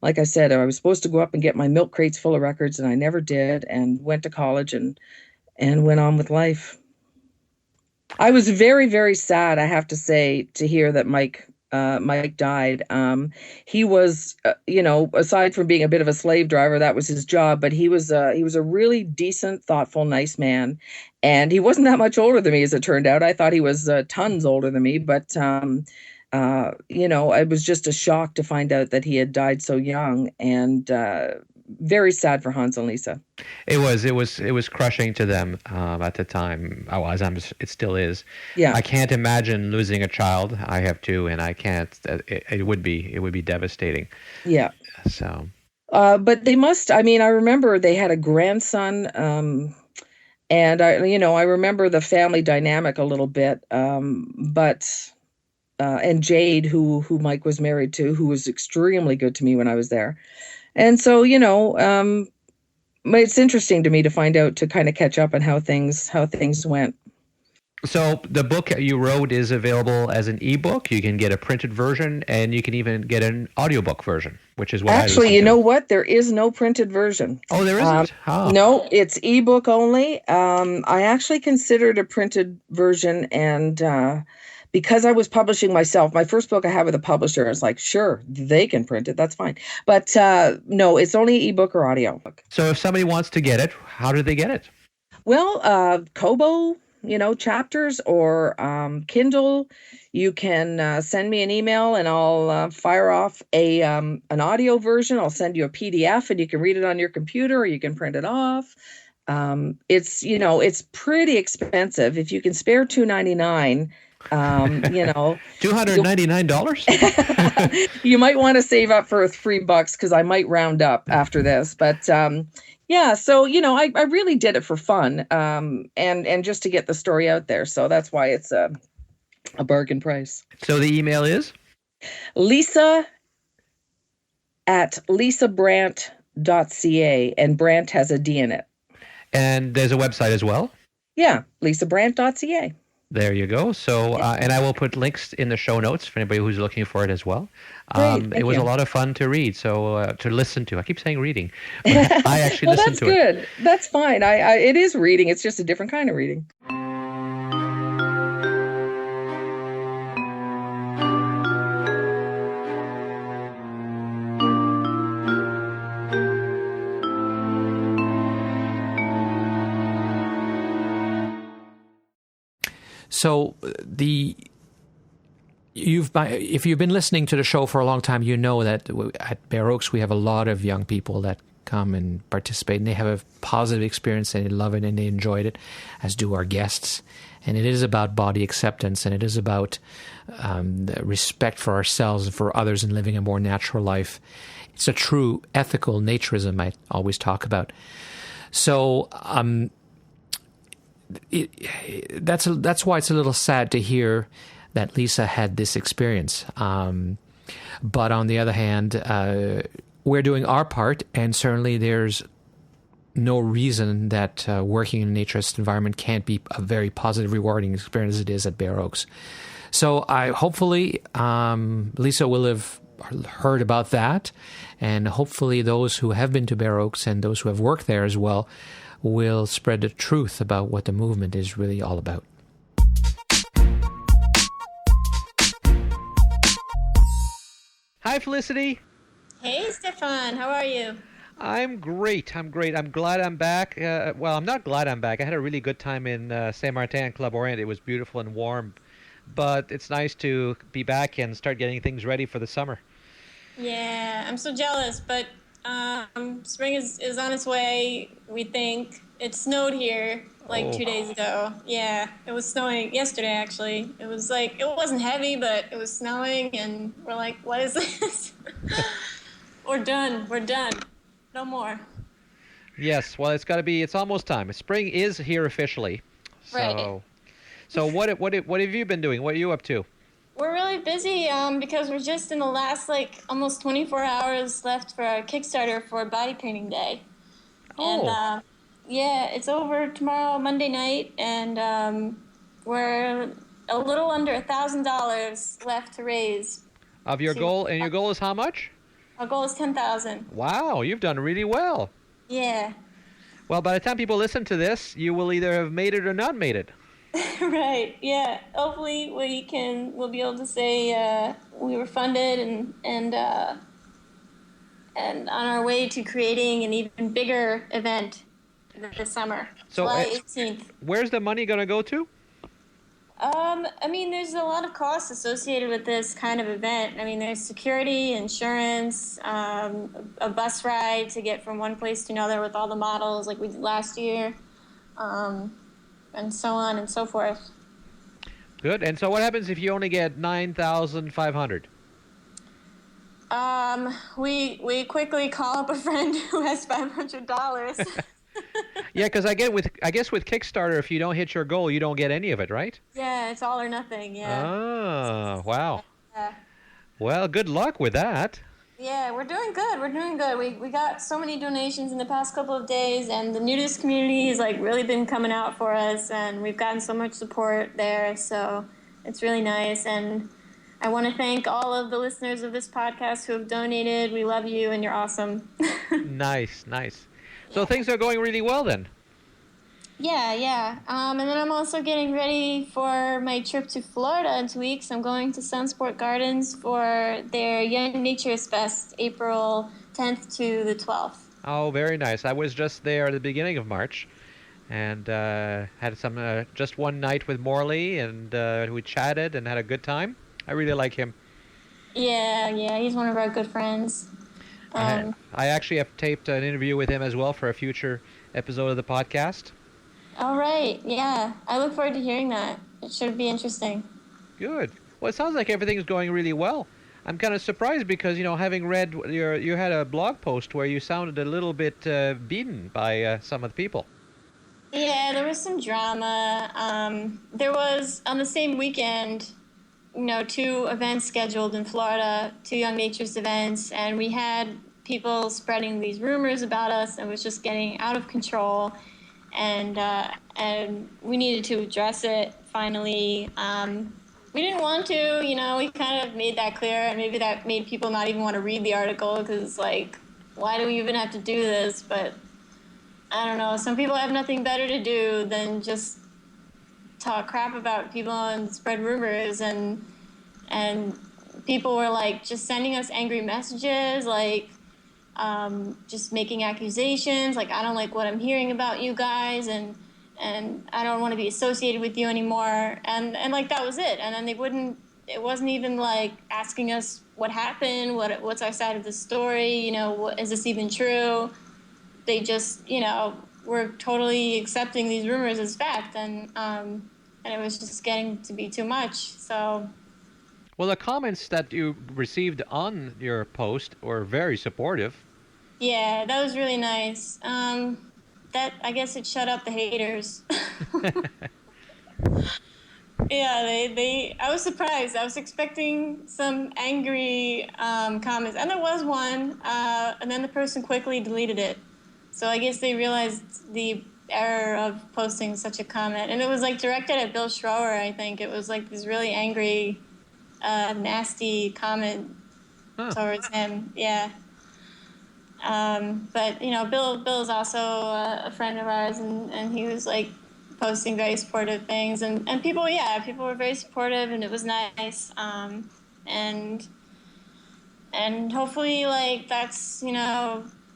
like I said, I was supposed to go up and get my milk crates full of records, and I never did, and went to college and went on with life. I was very, very sad, I have to say, to hear that Mike died. He was, aside from being a bit of a slave driver, that was his job. But he was a really decent, thoughtful, nice man, and he wasn't that much older than me, as it turned out. I thought he was tons older than me, but it was just a shock to find out that he had died so young, and very sad for Hans and Lisa. It was crushing to them at the time. It still is. Yeah. I can't imagine losing a child. I have two, and I can't. It would be devastating. Yeah. So. But they must. I mean, I remember they had a grandson, and I remember the family dynamic a little bit. But and Jade, who Mike was married to, who was extremely good to me when I was there. And so, it's interesting to me to find out, to kind of catch up on how things went. So the book you wrote is available as an ebook. You can get a printed version, and you can even get an audiobook version, which is what Actually, you know what? There is no printed version. Oh, there isn't? No, it's ebook only. I actually considered a printed version, and because I was publishing myself, my first book I had with a publisher, I was like, sure, they can print it. That's fine. But no, it's only ebook or audio. So if somebody wants to get it, how do they get it? Well, Kobo, chapters, or Kindle. You can send me an email, and I'll fire off an audio version. I'll send you a PDF, and you can read it on your computer, or you can print it off. It's pretty expensive. If you can spare $2.99. $299. You might want to save up for $3 because I might round up after this. But yeah, so I really did it for fun, and just to get the story out there. So that's why it's a bargain price. So the email is Lisa@lisabrandt.ca, and Brandt has a D in it. And there's a website as well? Yeah, lisabrandt.ca. There you go. So, and I will put links in the show notes for anybody who's looking for it as well. Great, it was a lot of fun to read, so to listen to. I keep saying reading, but I actually listened to it. Well, that's good. That's fine. It is reading. It's just a different kind of reading. So if you've been listening to the show for a long time, you know that at Bare Oaks we have a lot of young people that come and participate, and they have a positive experience, and they love it, and they enjoyed it, as do our guests. And it is about body acceptance, and it is about respect for ourselves and for others, and living a more natural life. It's a true ethical naturism I always talk about. So that's why it's a little sad to hear that Lisa had this experience. But on the other hand, we're doing our part, and certainly there's no reason that working in a naturist environment can't be a very positive, rewarding experience as it is at Bare Oaks. So hopefully Lisa will have heard about that, and hopefully those who have been to Bare Oaks and those who have worked there as well will spread the truth about what the movement is really all about. Hi, Felicity. Hey, Stefan. How are you? I'm great. I'm glad I'm back. Well, I'm not glad I'm back. I had a really good time in Saint-Martin Club Orient. It was beautiful and warm. But it's nice to be back and start getting things ready for the summer. Yeah, I'm so jealous, but spring is on its way, we think. It snowed here like Oh. 2 days ago. Yeah, it was snowing yesterday, actually. It was like, it wasn't heavy, but it was snowing, and we're like, what is this? We're done. We're done. No more. Yes, well, it's almost time. Spring is here officially. So, Right. so what have you been doing? What are you up to? We're really busy because we're just in the last, like, almost 24 hours left for our Kickstarter for Body Painting Day. Oh. And, yeah, it's over tomorrow, Monday night, and we're a little under $1,000 left to raise. Of your goal, and your goal is how much? Our goal is 10,000. Wow, you've done really well. Yeah. Well, by the time people listen to this, you will either have made it or not made it. Right. Yeah. Hopefully we'll be able to say we were funded and on our way to creating an even bigger event this summer. So, July 18th. Where's the money going to go to? I mean, there's a lot of costs associated with this kind of event. I mean, there's security, insurance, a bus ride to get from one place to another with all the models like we did last year, and so on and so forth. Good. And so what happens if you only get 9,500? We quickly call up a friend who has $500. Yeah, because I guess with Kickstarter, if you don't hit your goal, you don't get any of it, right? Yeah, it's all or nothing. Yeah. Oh, wow. Yeah. Well, good luck with that. Yeah, we're doing good. We're doing good. We got so many donations in the past couple of days, and the nudist community has like really been coming out for us, and we've gotten so much support there. So it's really nice, and I want to thank all of the listeners of this podcast who have donated. We love you, and you're awesome. Nice, nice. So things are going really well then. Yeah. And then I'm also getting ready for my trip to Florida in 2 weeks. I'm going to Sunsport Gardens for their Young Naturist Fest, April 10th to the 12th. Oh, very nice. I was just there at the beginning of March, and had some just one night with Morley, and we chatted and had a good time. I really like him. Yeah, he's one of our good friends. I actually have taped an interview with him as well for a future episode of the podcast. All right, yeah. I look forward to hearing that. It should be interesting. Good. Well, it sounds like everything's going really well. I'm kind of surprised because, having read you had a blog post where you sounded a little bit beaten by some of the people. Yeah, there was some drama. There was, on the same weekend, 2 events scheduled in Florida, 2 Young Naturist events, and we had people spreading these rumors about us, and it was just getting out of control, and we needed to address it finally. We didn't want to, we kind of made that clear, and maybe that made people not even want to read the article, because, like, why do we even have to do this? But I don't know, some people have nothing better to do than just talk crap about people and spread rumors, and people were like just sending us angry messages, like just making accusations, like I don't like what I'm hearing about you guys, and I don't want to be associated with you anymore, and like that was it. And then it wasn't even like asking us what happened, what's our side of the story, is this even true? They just were totally accepting these rumors as fact, and it was just getting to be too much. So, well, the comments that you received on your post were very supportive. Yeah, that was really nice. That, I guess, it shut up the haters. Yeah, I was surprised. I was expecting some angry comments, and there was one, and then the person quickly deleted it. So I guess they realized the error of posting such a comment. And it was like directed at Bill Schroer, I think. It was like this really angry, nasty comment towards him. Yeah. But, Bill is also a friend of ours, and he was like posting very supportive things. And people were very supportive, and it was nice. And hopefully, like, that's,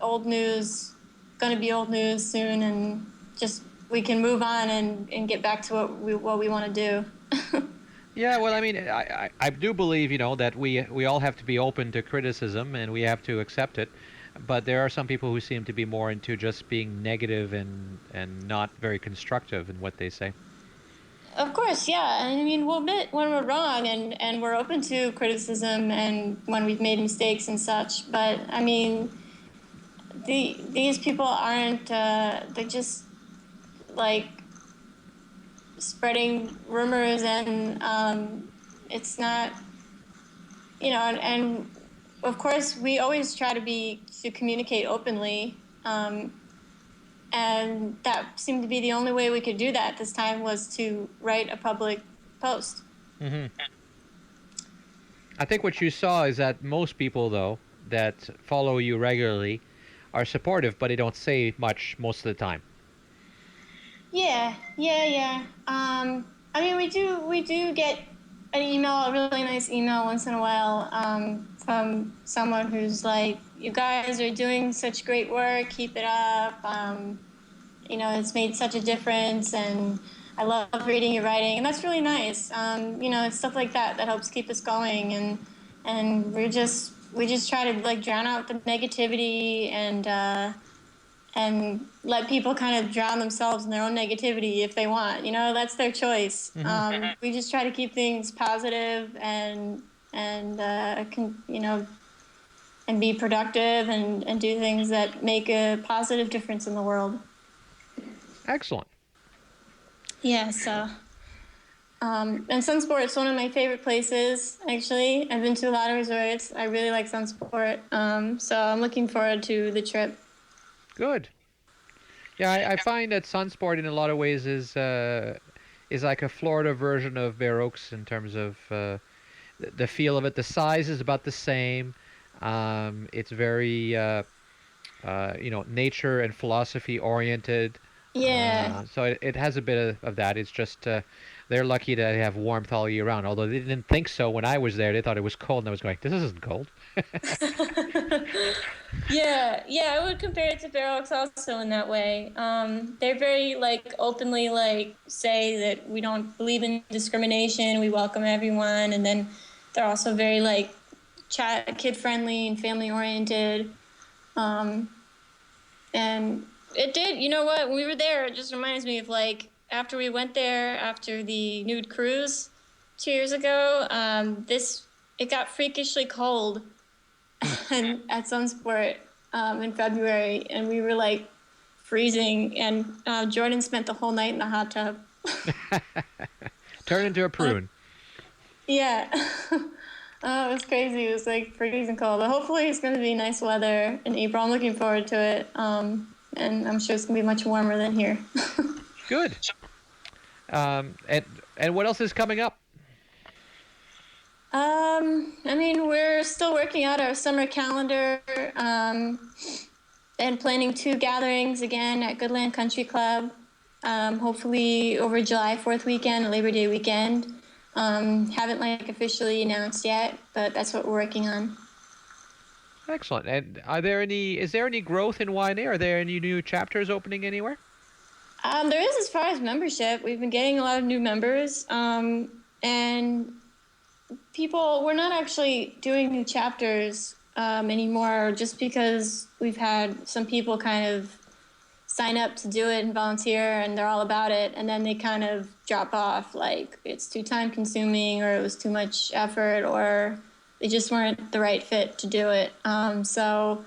old news, going to be old news soon, and just we can move on and get back to what we want to do. Yeah, well, I mean, I do believe, that we all have to be open to criticism, and we have to accept it. but there are some people who seem to be more into just being negative and not very constructive in what they say. Of course, yeah. I mean, we'll admit when we're wrong, and we're open to criticism and when we've made mistakes and such. But I mean, these people aren't. They're just like spreading rumors, and it's not. And of course, we always try to communicate openly. And that seemed to be the only way we could do that this time, was to write a public post. Mm-hmm. I think what you saw is that most people, though, that follow you regularly are supportive, but they don't say much most of the time. Yeah. I mean, we do get an email, a really nice email once in a while, from someone who's like, "You guys are doing such great work. Keep it up. It's made such a difference, and I love reading your writing," and that's really nice. It's stuff like that helps keep us going, and we just try to like drown out the negativity and let people kind of drown themselves in their own negativity if they want. That's their choice. Mm-hmm. We just try to keep things positive and be productive and do things that make a positive difference in the world. Excellent. Yeah, so and Sunsport's one of my favorite places, actually. I've been to a lot of resorts. I really like Sunsport, so I'm looking forward to the trip. Good. Yeah, I find that Sunsport in a lot of ways is like a Florida version of Bear Oaks in terms of the feel of it. The size is about the same. It's very nature and philosophy oriented. Yeah. So it has a bit of that. It's just they're lucky that they have warmth all year round. Although they didn't think so when I was there. They thought it was cold, and I was going, "This isn't cold." Yeah, I would compare it to Bear Oaks also in that way. They're very openly say that we don't believe in discrimination. We welcome everyone, and then they're also very kid friendly and family oriented. And it did, you know what? When we were there, it just reminds me of after we went there after the nude cruise 2 years ago. It got freakishly cold at Sunsport in February, and we were freezing. And Jordan spent the whole night in the hot tub. Turn into a prune. Yeah. Oh, it was crazy. It was freezing cold. But hopefully it's going to be nice weather in April. I'm looking forward to it. And I'm sure it's going to be much warmer than here. Good. And what else is coming up? We're still working out our summer calendar and planning 2 gatherings again at Goodland Country Club. Hopefully over July 4th weekend, Labor Day weekend. Haven't officially announced yet, but that's what we're working on. Excellent. And is there any growth in YNA? Are there any new chapters opening anywhere? There is, as far as membership. We've been getting a lot of new members, and we're not actually doing new chapters anymore, just because we've had some people kind of sign up to do it and volunteer, and they're all about it, and then they kind of drop off, it's too time consuming, or it was too much effort, or they just weren't the right fit to do it. So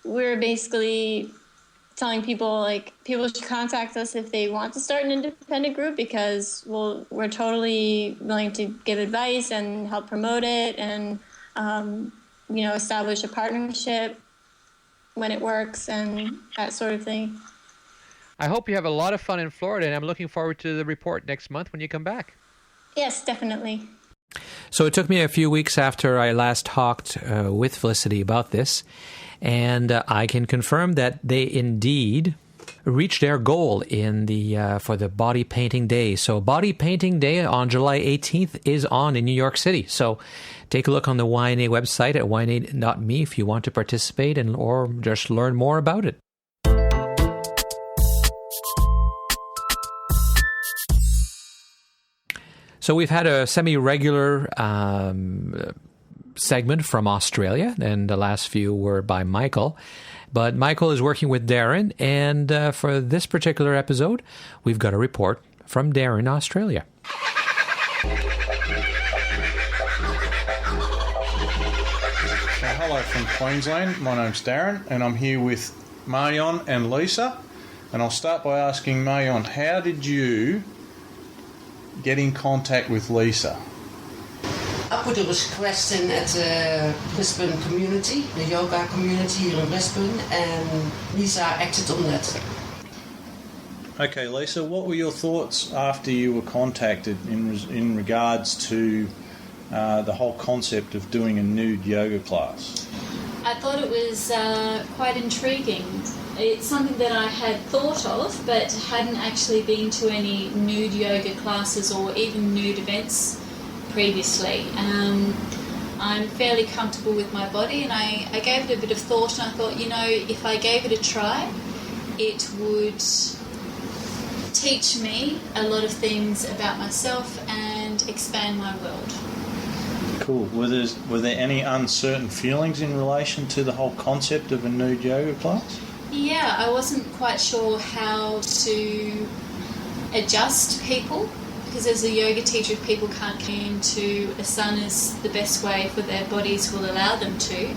we're basically telling people people should contact us if they want to start an independent group, because we're totally willing to give advice and help promote it, and establish a partnership when it works and that sort of thing. I hope you have a lot of fun in Florida, and I'm looking forward to the report next month when you come back. Yes, definitely. So it took me a few weeks after I last talked with Felicity about this, and I can confirm that they indeed reached their goal for the Body Painting Day. So Body Painting Day on July 18th is on in New York City. So take a look on the YNA website at yna.me if you want to participate or just learn more about it. So we've had a semi-regular segment from Australia, and the last few were by Michael. But Michael is working with Darren, and for this particular episode, we've got a report from Darren, Australia. Hello from Queensland. My name's Darren, and I'm here with Marion and Lisa. And I'll start by asking Marion, how did you get in contact with Lisa? I put a request in at the Brisbane community, the yoga community here in Brisbane, and Lisa acted on that. Okay, Lisa, what were your thoughts after you were contacted in regards to the whole concept of doing a nude yoga class? I thought it was quite intriguing. It's something that I had thought of, but hadn't actually been to any nude yoga classes or even nude events previously. I'm fairly comfortable with my body, and I gave it a bit of thought, and I thought, if I gave it a try, it would teach me a lot of things about myself and expand my world. Cool. Were there any uncertain feelings in relation to the whole concept of a nude yoga class? Yeah, I wasn't quite sure how to adjust people, because as a yoga teacher, if people can't get into asanas the best way for their bodies will allow them to,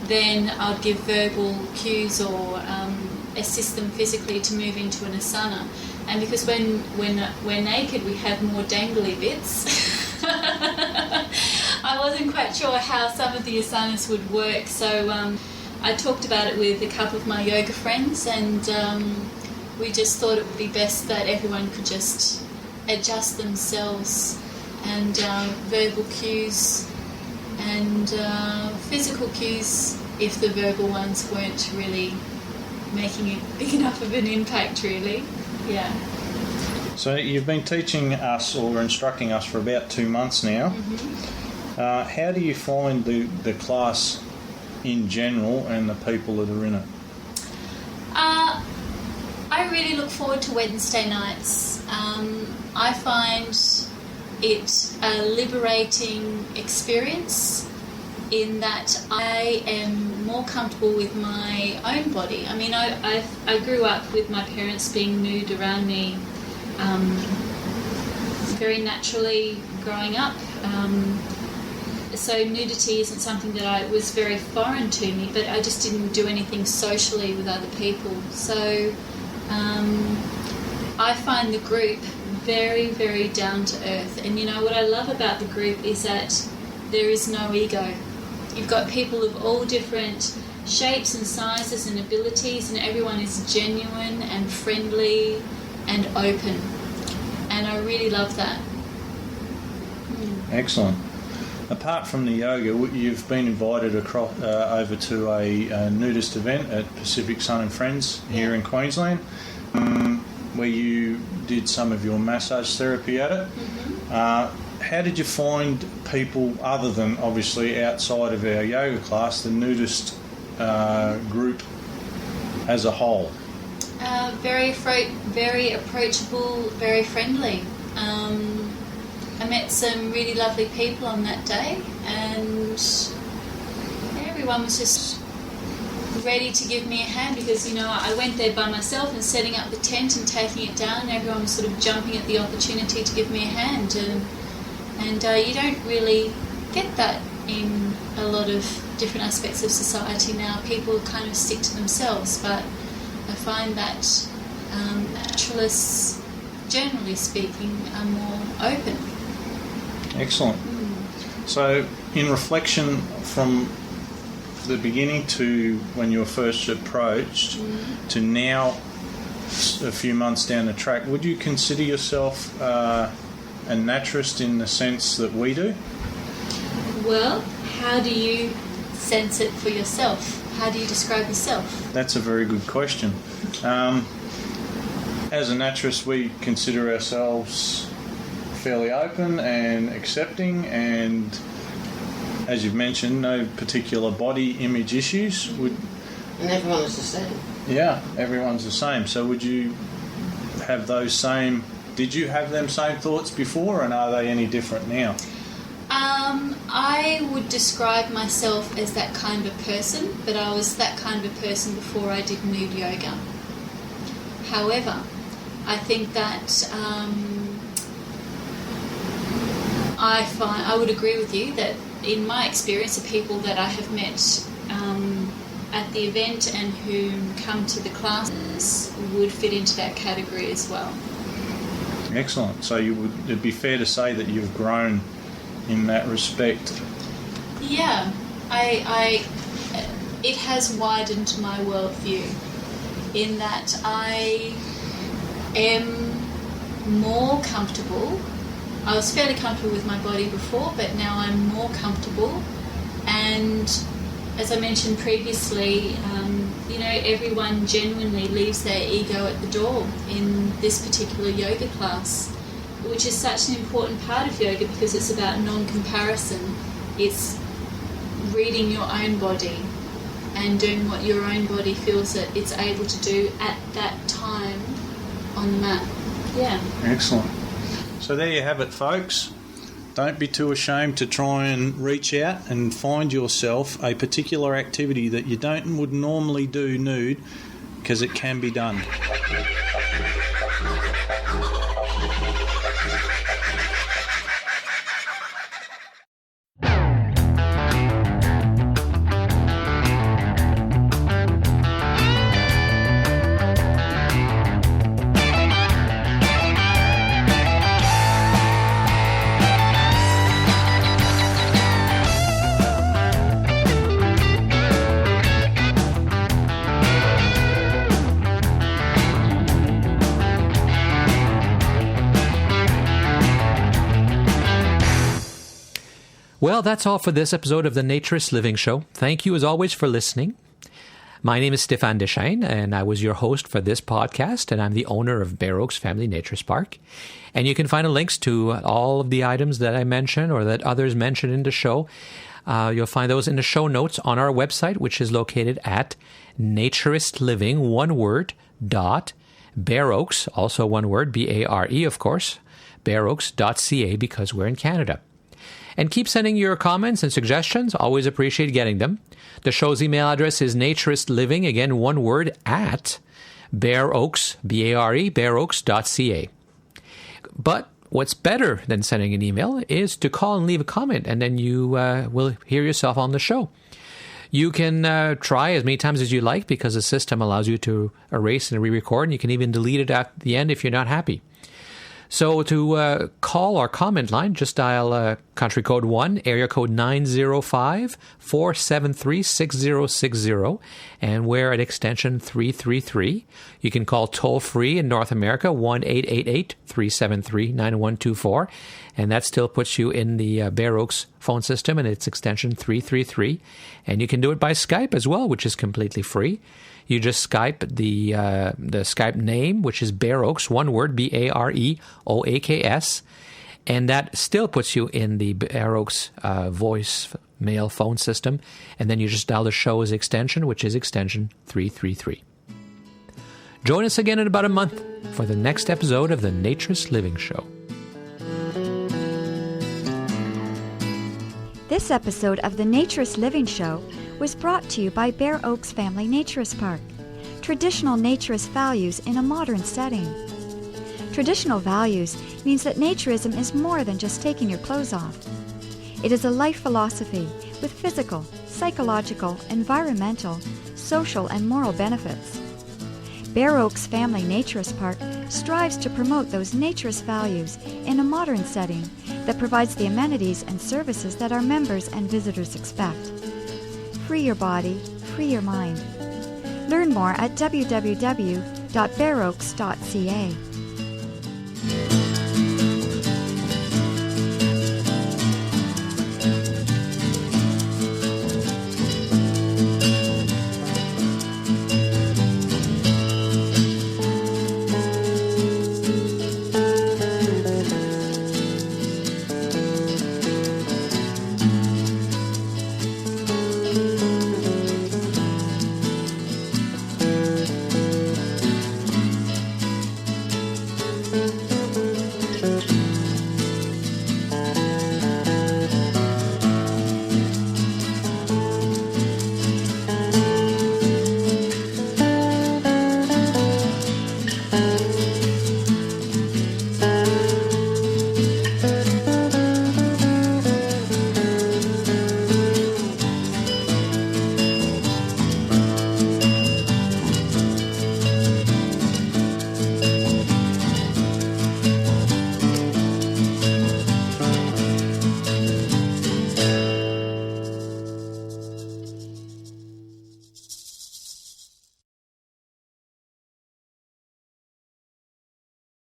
then I'd give verbal cues or assist them physically to move into an asana. And because when we're naked, we have more dangly bits. I wasn't quite sure how some of the asanas would work, so I talked about it with a couple of my yoga friends, and we just thought it would be best that everyone could just adjust themselves, and verbal cues and physical cues if the verbal ones weren't really making it big enough of an impact, really. Yeah. So you've been teaching us or instructing us for about 2 months now. Mm-hmm. How do you find the class in general and the people that are in it? I really look forward to Wednesday nights. I find it a liberating experience in that I am more comfortable with my own body. I mean, I grew up with my parents being nude around me very naturally growing up. So nudity isn't something that was very foreign to me, but I just didn't do anything socially with other people. So I find the group very, very down to earth. And what I love about the group is that there is no ego. You've got people of all different shapes and sizes and abilities, and everyone is genuine and friendly and open. And I really love that. Excellent. Apart from the yoga, you've been invited across over to a nudist event at Pacific Sun and Friends here in Queensland, where you did some of your massage therapy at it. Mm-hmm. How did you find people, other than obviously outside of our yoga class, the nudist group as a whole? Very approachable, very friendly. I met some really lovely people on that day, and everyone was just ready to give me a hand because, I went there by myself and setting up the tent and taking it down, and everyone was sort of jumping at the opportunity to give me a hand. And you don't really get that in a lot of different aspects of society now. People kind of stick to themselves, but I find that naturalists, generally speaking, are more open. Excellent. So, in reflection from the beginning to when you were first approached to now, a few months down the track, would you consider yourself a naturist in the sense that we do? Well, how do you sense it for yourself? How do you describe yourself? That's a very good question. As a naturist, we consider ourselves fairly open and accepting, and as you've mentioned, no particular body image issues. And everyone is the same. Yeah, everyone's the same. So would you have those same... Did you have them same thoughts before, and are they any different now? I would describe myself as that kind of person, but I was that kind of person before I did nude yoga. However, I think that I would agree with you that in my experience, the people that I have met at the event and who come to the classes would fit into that category as well. Excellent. So it'd be fair to say that you've grown in that respect. Yeah, it has widened my worldview in that I am more comfortable. I was fairly comfortable with my body before, but now I'm more comfortable. And as I mentioned previously, everyone genuinely leaves their ego at the door in this particular yoga class, which is such an important part of yoga because it's about non-comparison. It's reading your own body and doing what your own body feels that it's able to do at that time on the mat. Yeah. Excellent. So there you have it, folks. Don't be too ashamed to try and reach out and find yourself a particular activity that you would normally do nude, because it can be done. Well, that's all for this episode of the Naturist Living Show. Thank you, as always, for listening. My name is Stefan Deschein, and I was your host for this podcast, and I'm the owner of Bear Oaks Family Naturist Park. And you can find links to all of the items that I mentioned or that others mentioned in the show. You'll find those in the show notes on our website, which is located at naturistliving, one word, Bear Oaks, also one word, B-A-R-E, of course, bearoaks.ca, because we're in Canada. And keep sending your comments and suggestions. Always appreciate getting them. The show's email address is naturistliving, again, one word, at Bear Oaks, B-A-R-E, bearoaks.ca. But what's better than sending an email is to call and leave a comment, and then you will hear yourself on the show. You can try as many times as you like because the system allows you to erase and re-record, and you can even delete it at the end if you're not happy. So to call our comment line, just dial country code 1, area code 905-473-6060, and we're at extension 333. You can call toll-free in North America, 1-888-373-9124, and that still puts you in the Bear Oaks phone system, and it's extension 333. And you can do it by Skype as well, which is completely free. You just Skype the Skype name, which is Bear Oaks, one word, B-A-R-E-O-A-K-S, and that still puts you in the Bear Oaks voicemail phone system, and then you just dial the show's extension, which is extension 333. Join us again in about a month for the next episode of the Naturist Living Show. This episode of the Naturist Living Show was brought to you by Bear Oaks Family Naturist Park. Traditional naturist values in a modern setting. Traditional values means that naturism is more than just taking your clothes off. It is a life philosophy with physical, psychological, environmental, social, and moral benefits. Bear Oaks Family Naturist Park strives to promote those naturist values in a modern setting that provides the amenities and services that our members and visitors expect. Free your body, free your mind. Learn more at www.bearoaks.ca.